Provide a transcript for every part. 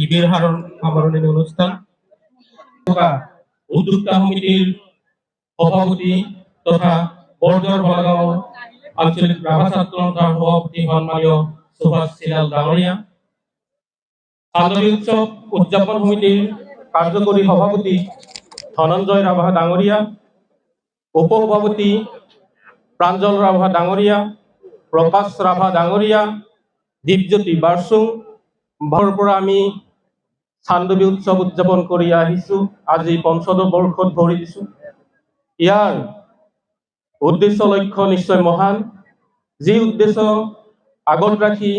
শিবিৰ আবৰণী অনুষ্ঠান উদ্যোক্তা সমিতিৰ সভাপতি তথা বৰজৰ বলাগাঁও আঞ্চলিক ৰাভা ছাত্ৰ সন্থাৰ সভাপতি সন্মানীয় সুভাষ চিলাল ডাঙৰীয়া, চান্দবী উৎসৱ উদযাপন সমিতিৰ কাৰ্যকৰী সভাপতি ধনঞ্জয় ৰাভা ডাঙৰীয়া, উপসভাপতি প্ৰাঞ্জল ৰাভা ডাঙৰীয়া, প্ৰকাশ ৰাভা ডাঙৰীয়া, দীপজ্যোতি বাৰচুং পৰা আমি চান্দবী উৎসৱ উদযাপন কৰি আহিছো। আজি ৫৫ বৰ্ষত ভৰি দিছো। ইয়াৰ উদ্দেশ্য লক্ষ্য নিশ্চয় মহান। যি উদ্দেশ্য আগত ৰাখি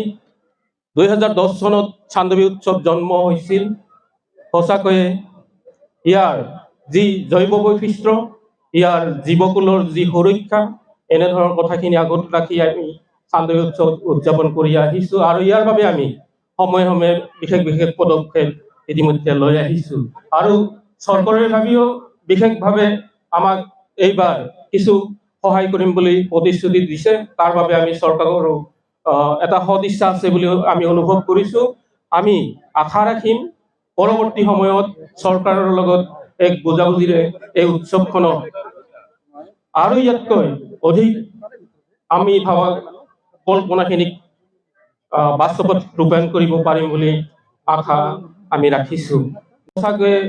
২০১০ চনত চান্দবী উৎসৱ জন্ম হৈছিল। সঁচাকৈয়ে ইয়াৰ যি জৈৱ বৈশিষ্ট্য, ইয়াৰ জীৱকুলৰ যি সুৰক্ষা, এনেধৰণৰ কথাখিনি আগত ৰাখি আমি চান্দবী উৎসৱ উদযাপন কৰি আহিছো। আৰু ইয়াৰ বাবে আমি সময়ে সময়ে বিশেষ বিশেষ পদক্ষেপ ইতিমধ্যে লৈ আহিছো। আৰু চৰকাৰে ভাবিও বিশেষভাৱে আমাক এইবাৰ কিছু সহায় কৰিম বুলি প্ৰতিশ্ৰুতি দিছে। তাৰ বাবে আমি চৰকাৰৰো এটা সদিচ্ছা আছে বুলি আমি অনুভৱ কৰিছো। আমি আশা ৰাখিম পৰৱৰ্তী সময়ত চৰকাৰৰ লগত এক বুজাবুজিৰে এই উৎসৱখনক আৰু ইয়াতকৈ অধিক আমি ভাবা কল্পনাখিনিক বাস্তৱত ৰূপায়ণ কৰিব পাৰিম বুলি আশা আমি ৰাখিছো। সঁচাকৈয়ে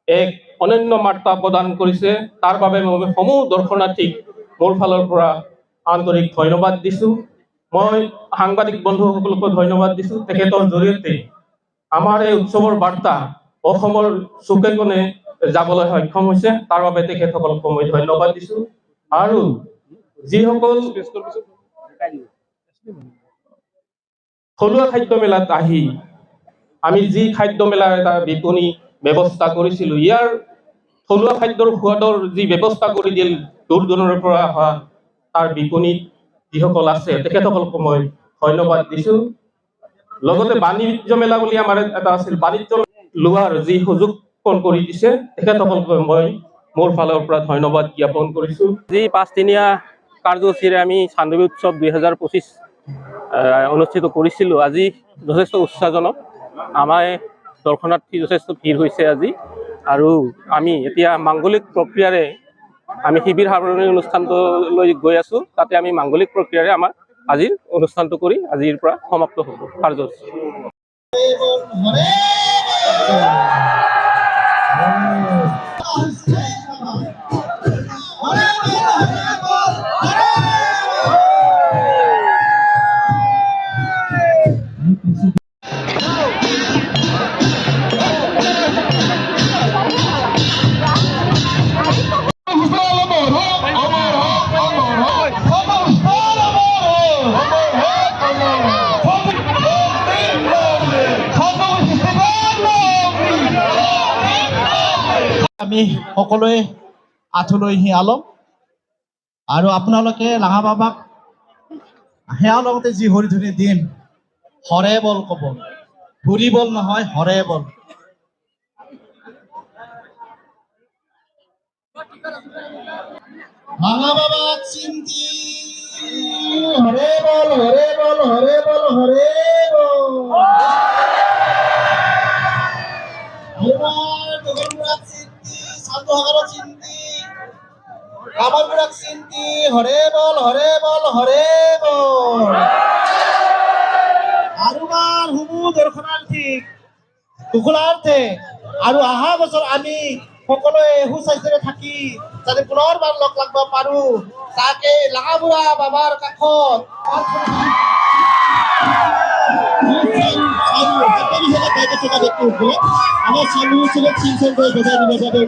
এক অনন্য বাৰ্তা প্ৰদান কৰিছে। তাৰ বাবে মই সমূহ দৰ্শনাৰ্থীক মোৰ ফালৰ পৰা আন্তৰিক ধন্যবাদ দিছো। মই সাংবাদিক বন্ধুসকলকো ধন্যবাদ দিছো। তেখেতৰ জৰিয়তে আমাৰ এই উৎসৱৰ বাৰ্তা অসমৰ চুকে কোণে যাবলৈ সক্ষম হৈছে। তাৰ বাবে তেখেতসকলক মই ধন্যবাদ দিছো। আৰু যিসকল থলুৱা খাদ্য মেলাত আহি আমি যি খাদ্য মেলাৰ এটা বিপণী ব্যৱস্থা কৰিছিলো, ইয়াৰ থলুৱা খাদ্যৰ সোৱাদৰ যি ব্যৱস্থা কৰি দিল দূৰ দূৰৰ পৰা অহা তাৰ বিপণীত যিসকল আছে তেখেতসকলক মই ধন্যবাদ দিছো। লগতে বাণিজ্য মেলা বুলি আমাৰ এটা আছিল, বাণিজ্য লোৱাৰ যি সুযোগ কৰি দিছে তেখেতসকলক মই মোৰ ফালৰ পৰা ধন্যবাদ জ্ঞাপন কৰিছো। যি ৫দিনীয়া কাৰ্যসূচীৰে আমি চান্দবী উৎসৱ ২০২৫ অনুষ্ঠিত কৰিছিলো, আজি যথেষ্ট উৎসাহজনক। আমাৰ দৰ্শনাৰ্থী যথেষ্ট ভিৰ হৈছে আজি। আৰু আমি এতিয়া মাংগলিক প্ৰক্ৰিয়াৰে আমি শিবিৰ সামৰণি অনুষ্ঠানটোলৈ গৈ আছো। তাতে আমি মাংগলিক প্ৰক্ৰিয়াৰে আমাৰ আজিৰ অনুষ্ঠানটো কৰি আজিৰ পৰা সমাপ্ত হ'ব কাৰ্যসূচী। আমি সকলোৱে আঁঠুলৈ সেৱা ল'ম আৰু আপোনালোকে লাঙা বাবাক সেৱাৰ লগতে যি হৰিধুনী দিম, হৰে বল ক'ব, ভুৰি বল নহয়, হৰে বল। লাঙা বাবাক চিন্তি হৰে বল, হৰে বল, হৰে বল, হৰে বল। কামালপুৰাক চিন্তি হৰে বল, হৰে বল, হৰে বল। আৰুবাৰ সমূহ দৰ্শনাৰ্থী কুশলাৰ্থে আৰু অহা বছৰ আমি সকলোৱে সুস্বাস্থ্যৰে থাকি যাতে পুনৰবাৰ লগ লাগব পাৰো, তাকে লাঙাবুঢ়া বাবাৰ কাষত আমাৰ সামনে ছিল ৩০০ বজায় নিয়ে যাবে।